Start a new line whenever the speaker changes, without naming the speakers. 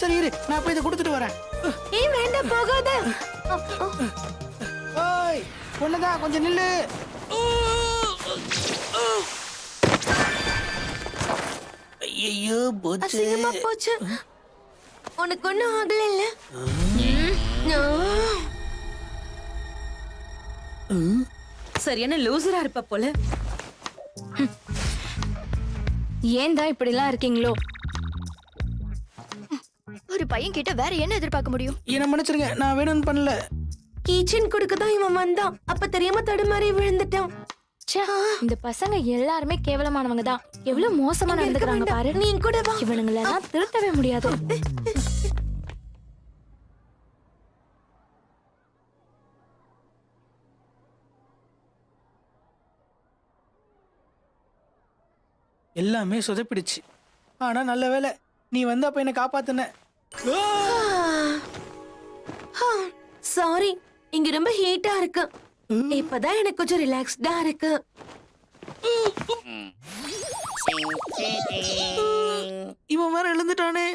சரி இரு, நான் போய் இதை கொடுத்துட்டு வரேன்.
ஏய் வேண்டாம் போகாத.
ஓய் பொண்ணுதான், கொஞ்சம் நில்லு. ஐயோ போச்சு.
அசிங்கமா போச்சு. உனக்கு ஒண்ணும் ஆகல இல்ல?
சரியான லூசரா இருப்ப போல.
ஏன் தான் இப்படி எல்லாம் இருக்கீங்களோ?
ஒரு பையன் கிட்ட வேற என்ன எதிர்பார்க்க முடியும்?
என்ன மன்னிச்சிருங்க, நான் வேணும்னு பண்ணல.
கீச்சன் கொடுக்க தான் இவன் வந்தான். அப்ப தெரியாம தடுமாறி விழுந்துட்டான்.
ச்சே, இந்த பசங்க எல்லாருமே கேவலமானவங்க தான். எவ்வளவு மோசமா நடந்துக்கிறாங்க பாரு.
நீ கூட வா.
இவனுங்களெல்லாம் திருத்தவே முடியாது.
எல்லாமே சொதப்பிடுச்சு. ஆனா நல்ல வேலை நீ வந்து அப்ப என்ன காப்பாத்துன.
சாரி, இங்க ரொம்ப ஹீட்டா இருக்கு. இப்பதான் எனக்கு கொஞ்சம் ரிலாக்ஸ்டா இருக்கு.
இவன் வேற எழுந்துட்டானே.